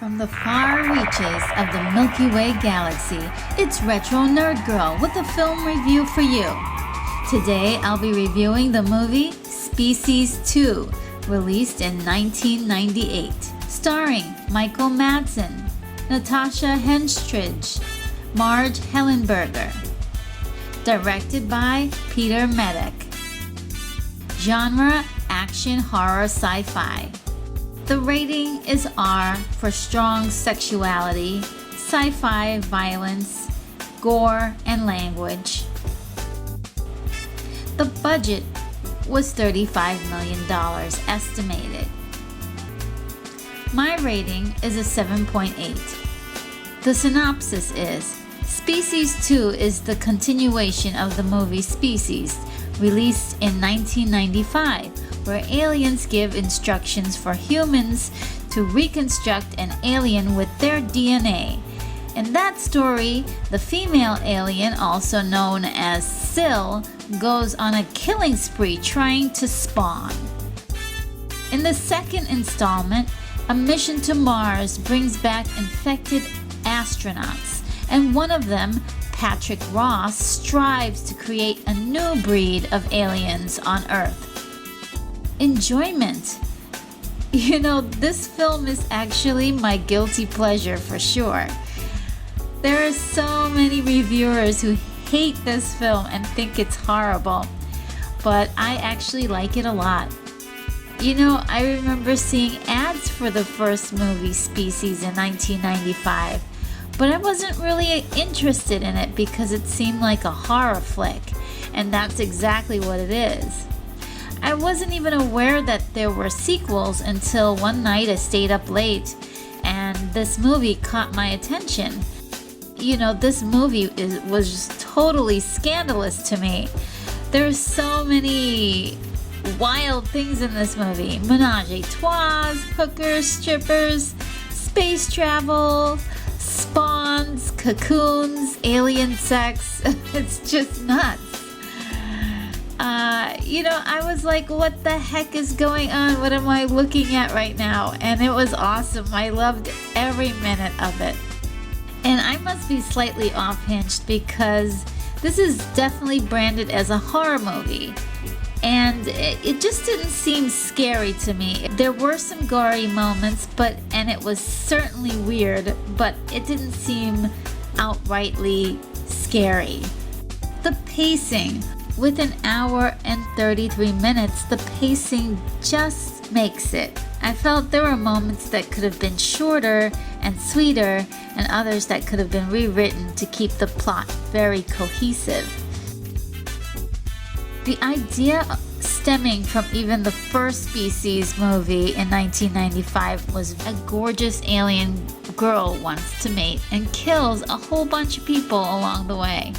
From the far reaches of the Milky Way galaxy, it's Retro Nerd Girl with a film review for you. Today I'll be reviewing the movie Species 2, released in 1998, starring Michael Madsen, Natasha Henstridge, Marge Hellenberger. Directed by Peter Medak. Genre: action, horror, sci-fi. The rating is R for strong sexuality, sci-fi violence, gore, and language. The budget was $35 million estimated. My rating is a 7.8. The synopsis is: Species 2 is the continuation of the movie Species, released in 1995, where aliens give instructions for humans to reconstruct an alien with their DNA. In that story, the female alien, also known as Syl, goes on a killing spree trying to spawn. In the second installment, a mission to Mars brings back infected astronauts, and one of them, Patrick Ross, strives to create a new breed of aliens on Earth. Enjoyment. You know, this film is actually my guilty pleasure for sure. There are so many reviewers who hate this film and think it's horrible, but I actually like it a lot. You know, I remember seeing ads for the first movie, Species, in 1995, but I wasn't really interested in it because it seemed like a horror flick, and that's exactly what it is. I wasn't even aware that there were sequels until one night I stayed up late and this movie caught my attention. You know, this movie was just totally scandalous to me. There's so many wild things in this movie. Menage a trois, hookers, strippers, space travel, spawns, cocoons, alien sex. It's just nuts. You know, I was like, what the heck is going on? What am I looking at right now? And it was awesome. I loved every minute of it. And I must be slightly off-hinged because this is definitely branded as a horror movie. And it just didn't seem scary to me. There were some gory moments, and it was certainly weird, but it didn't seem outrightly scary. The pacing. With an hour and 33 minutes, the pacing just makes it. I felt there were moments that could have been shorter and sweeter, and others that could have been rewritten to keep the plot very cohesive. The idea stemming from even the first Species movie in 1995 was a gorgeous alien girl wants to mate and kills a whole bunch of people along the way.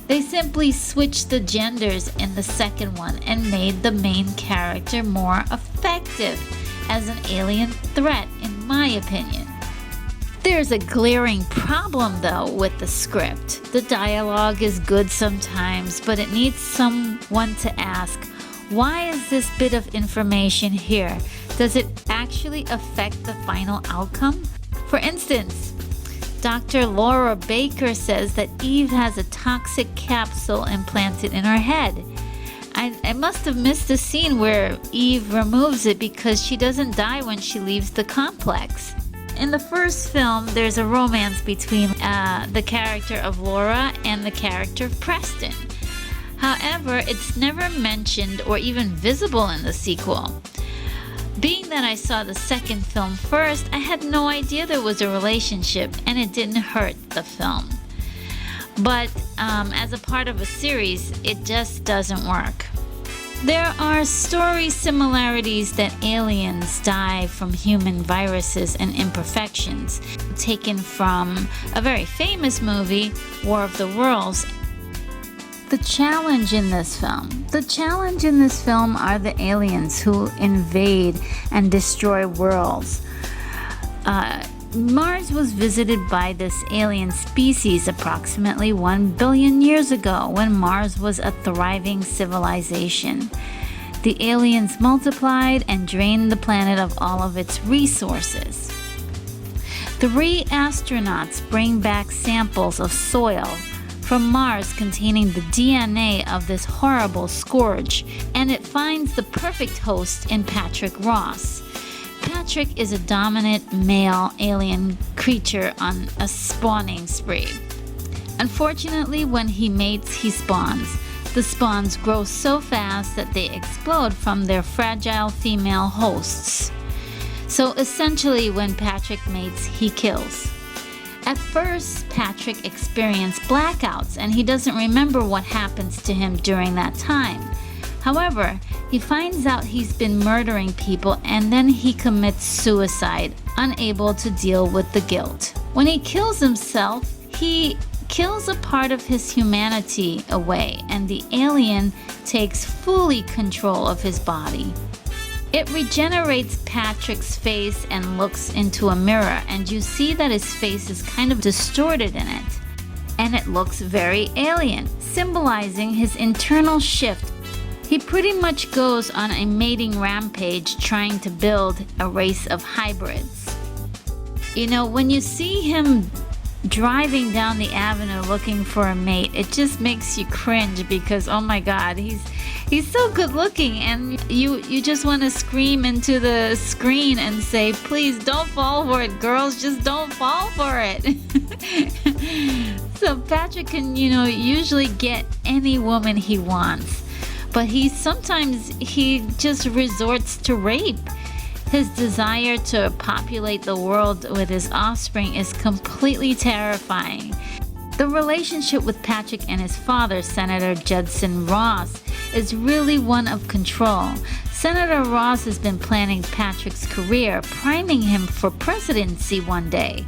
They simply switched the genders in the second one and made the main character more effective as an alien threat, in my opinion. There's a glaring problem though with the script. The dialogue is good sometimes, but it needs someone to ask, why is this bit of information here? Does it actually affect the final outcome? For instance, Dr. Laura Baker says that Eve has a toxic capsule implanted in her head. I must have missed the scene where Eve removes it because she doesn't die when she leaves the complex. In the first film, there's a romance between the character of Laura and the character of Preston. However, it's never mentioned or even visible in the sequel. Being that I saw the second film first, I had no idea there was a relationship, and it didn't hurt the film. But as a part of a series, it just doesn't work. There are story similarities that aliens die from human viruses and imperfections, taken from a very famous movie, War of the Worlds. The challenge in this film are the aliens who invade and destroy worlds. Mars was visited by this alien species approximately 1 billion years ago when Mars was a thriving civilization. The aliens multiplied and drained the planet of all of its resources. 3 astronauts bring back samples of soil from Mars containing the DNA of this horrible scourge, and it finds the perfect host in Patrick Ross. Patrick is a dominant male alien creature on a spawning spree. Unfortunately, when he mates, he spawns. The spawns grow so fast that they explode from their fragile female hosts. So essentially, when Patrick mates, he kills. At first, Patrick experienced blackouts and he doesn't remember what happens to him during that time. However, he finds out he's been murdering people and then he commits suicide, unable to deal with the guilt. When he kills himself, he kills a part of his humanity away and the alien takes fully control of his body. It regenerates Patrick's face and looks into a mirror, and you see that his face is kind of distorted in it. And it looks very alien, symbolizing his internal shift. He pretty much goes on a mating rampage trying to build a race of hybrids. You know, when you see him driving down the avenue looking for a mate, it just makes you cringe because, oh my god, he's so good looking, and you just want to scream into the screen and say, please don't fall for it, girls, just don't fall for it. So Patrick can, usually get any woman he wants, but sometimes he just resorts to rape. His desire to populate the world with his offspring is completely terrifying. The relationship with Patrick and his father, Senator Judson Ross, is really one of control. Senator Ross has been planning Patrick's career, priming him for presidency one day.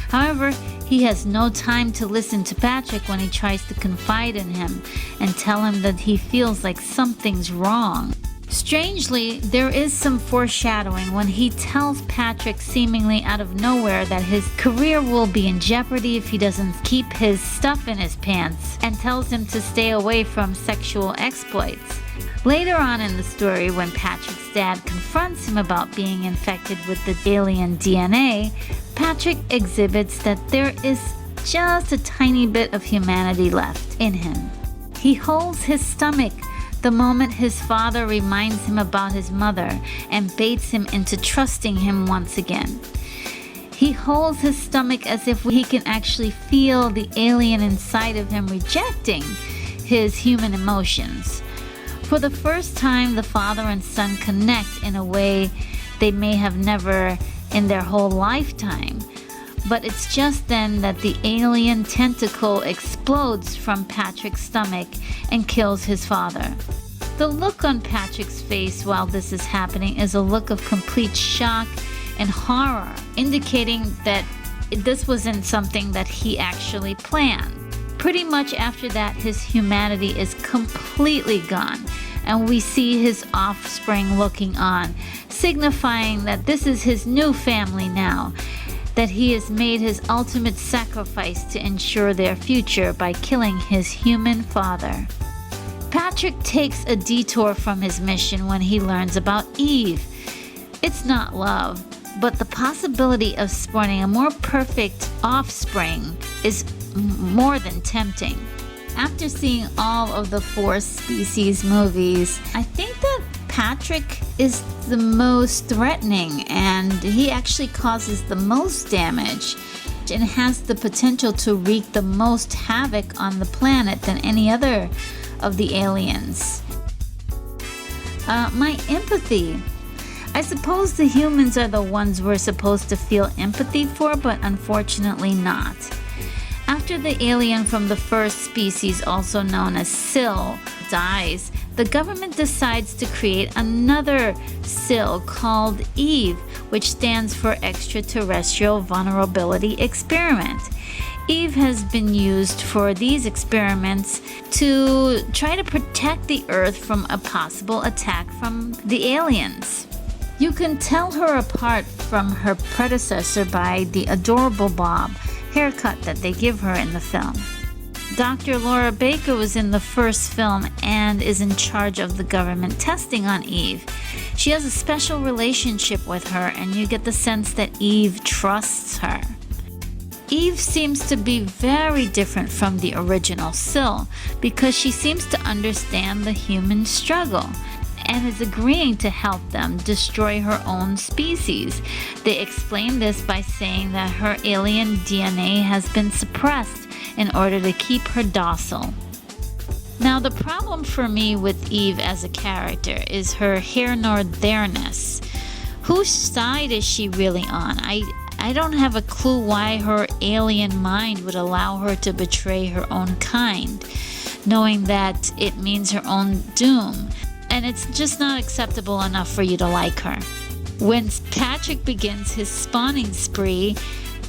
However, he has no time to listen to Patrick when he tries to confide in him and tell him that he feels like something's wrong. Strangely, there is some foreshadowing when he tells Patrick seemingly out of nowhere that his career will be in jeopardy if he doesn't keep his stuff in his pants, and tells him to stay away from sexual exploits. Later on in the story, when Patrick's dad confronts him about being infected with the alien DNA, Patrick exhibits that there is just a tiny bit of humanity left in him. He holds his stomach the moment his father reminds him about his mother and baits him into trusting him once again. He holds his stomach as if he can actually feel the alien inside of him rejecting his human emotions. For the first time, the father and son connect in a way they may have never in their whole lifetime. But it's just then that the alien tentacle explodes from Patrick's stomach and kills his father. The look on Patrick's face while this is happening is a look of complete shock and horror, indicating that this wasn't something that he actually planned. Pretty much after that, his humanity is completely gone, and we see his offspring looking on, signifying that this is his new family now, that he has made his ultimate sacrifice to ensure their future by killing his human father. Patrick takes a detour from his mission when he learns about Eve. It's not love, but the possibility of spawning a more perfect offspring is more than tempting. After seeing all of the 4 Species movies, I think that Patrick is the most threatening, and he actually causes the most damage and has the potential to wreak the most havoc on the planet than any other of the aliens. My empathy. I suppose the humans are the ones we're supposed to feel empathy for, but unfortunately not. After the alien from the first species, also known as Syl, dies, the government decides to create another Syl called Eve, which stands for Extraterrestrial Vulnerability Experiment. Eve has been used for these experiments to try to protect the Earth from a possible attack from the aliens. You can tell her apart from her predecessor by the adorable bob haircut that they give her in the film. Dr. Laura Baker was in the first film and is in charge of the government testing on Eve. She has a special relationship with her, and you get the sense that Eve trusts her. Eve seems to be very different from the original Syl because she seems to understand the human struggle and is agreeing to help them destroy her own species. They explain this by saying that her alien DNA has been suppressed in order to keep her docile. Now, the problem for me with Eve as a character is her here nor there-ness. Whose side is she really on? I don't have a clue why her alien mind would allow her to betray her own kind, knowing that it means her own doom, and it's just not acceptable enough for you to like her. When Patrick begins his spawning spree,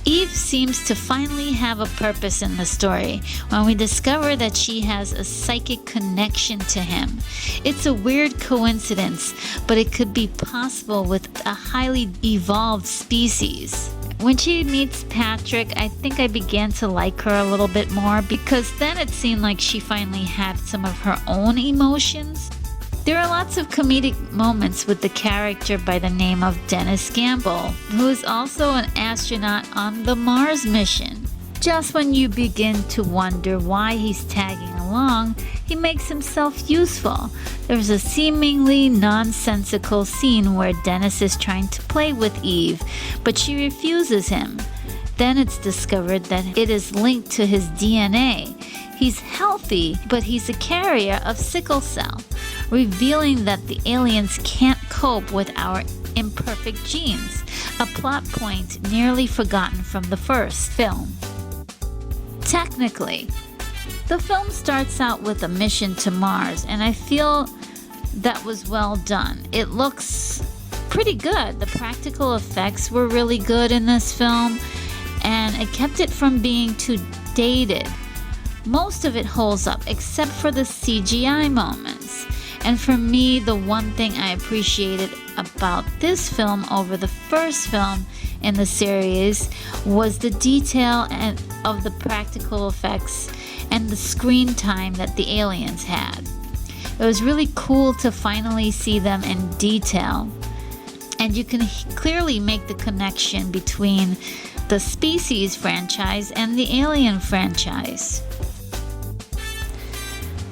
Eve seems to finally have a purpose in the story when we discover that she has a psychic connection to him. It's a weird coincidence, but it could be possible with a highly evolved species. When she meets Patrick, I think I began to like her a little bit more because then it seemed like she finally had some of her own emotions. There are lots of comedic moments with the character by the name of Dennis Campbell, who is also an astronaut on the Mars mission. Just when you begin to wonder why he's tagging along, he makes himself useful. There's a seemingly nonsensical scene where Dennis is trying to play with Eve, but she refuses him. Then it's discovered that it is linked to his DNA. He's healthy, but he's a carrier of sickle cell, revealing that the aliens can't cope with our imperfect genes, a plot point nearly forgotten from the first film. Technically, the film starts out with a mission to Mars, and I feel that was well done. It looks pretty good. The practical effects were really good in this film, and it kept it from being too dated. Most of it holds up except for the CGI moments. And for me, the one thing I appreciated about this film over the first film in the series was the detail of the practical effects and the screen time that the aliens had. It was really cool to finally see them in detail. And you can clearly make the connection between the Species franchise and the Alien franchise.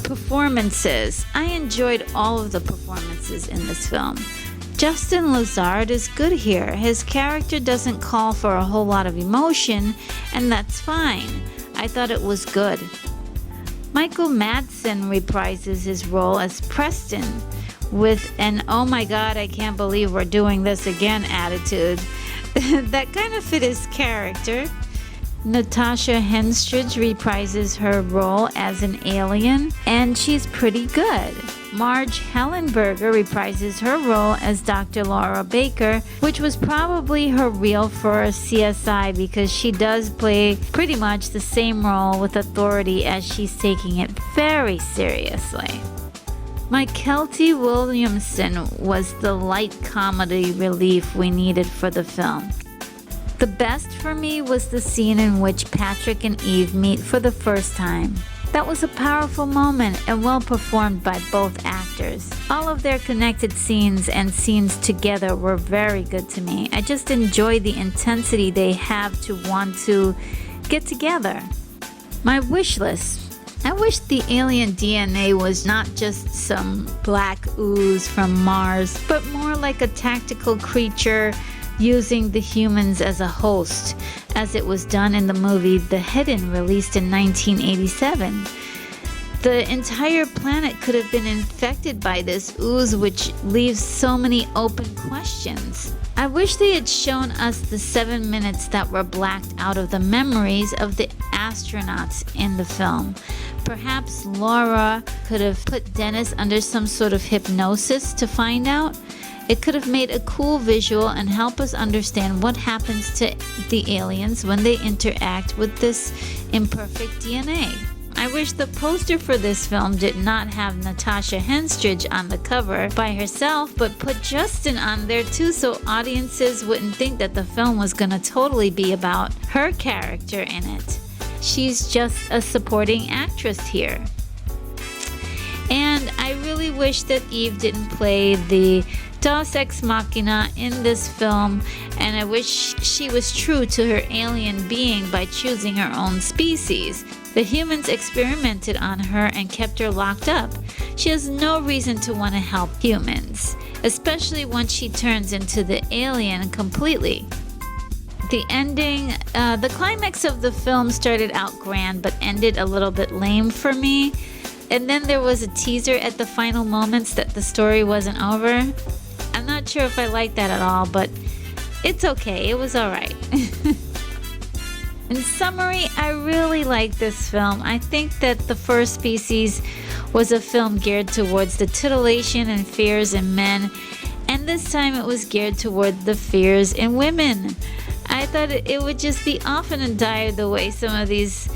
Performances. I enjoyed all of the performances in this film. Justin Lazard is good here. His character doesn't call for a whole lot of emotion, and that's fine. I thought it was good. Michael Madsen reprises his role as Preston with an "oh my god, I can't believe we're doing this again" attitude. That kind of fit his character. Natasha Henstridge reprises her role as an alien, and she's pretty good. Marge Hellenberger reprises her role as Dr. Laura Baker, which was probably her reel for CSI because she does play pretty much the same role with authority as she's taking it very seriously. Mykelti Williamson was the light comedy relief we needed for the film. The best for me was the scene in which Patrick and Eve meet for the first time. That was a powerful moment and well performed by both actors. All of their connected scenes and scenes together were very good to me. I just enjoy the intensity they have to want to get together. My wish list. I wish the alien DNA was not just some black ooze from Mars, but more like a tactical creature using the humans as a host, as it was done in the movie The Hidden, released in 1987. The entire planet could have been infected by this ooze, which leaves so many open questions. I wish they had shown us the 7 minutes that were blacked out of the memories of the astronauts in the film. Perhaps Laura could have put Dennis under some sort of hypnosis to find out. It could have made a cool visual and help us understand what happens to the aliens when they interact with this imperfect DNA. I wish the poster for this film did not have Natasha Henstridge on the cover by herself, but put Justin on there too, so audiences wouldn't think that the film was gonna totally be about her character in it. She's just a supporting actress here. And I really wish that Eve didn't play the Deus Ex Machina in this film, and I wish she was true to her alien being by choosing her own species. The humans experimented on her and kept her locked up. She has no reason to want to help humans, especially once she turns into the alien completely. The ending, the climax of the film started out grand but ended a little bit lame for me. And then there was a teaser at the final moments that the story wasn't over. I'm not sure if I like that at all, but it's okay. It was alright. In summary, I really like this film. I think that The First Species was a film geared towards the titillation and fears in men, and this time it was geared toward the fears in women. I thought it would just be often and die the way some of these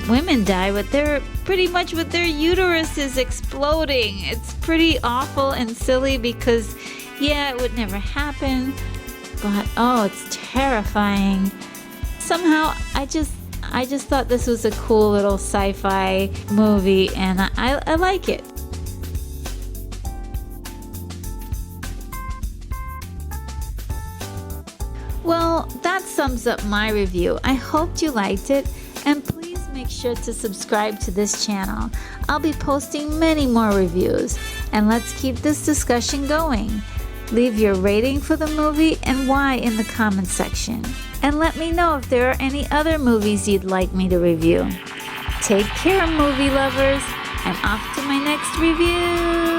women die, but they're pretty much with their uteruses exploding. It's pretty awful and silly because, yeah, it would never happen, but oh, it's terrifying. Somehow, I just thought this was a cool little sci-fi movie, and I like it. Well, that sums up my review. I hoped you liked it, and please make sure to subscribe to this channel. I'll be posting many more reviews, and let's keep this discussion going. Leave your rating for the movie and why in the comments section. And let me know if there are any other movies you'd like me to review. Take care, movie lovers. I'm off to my next review.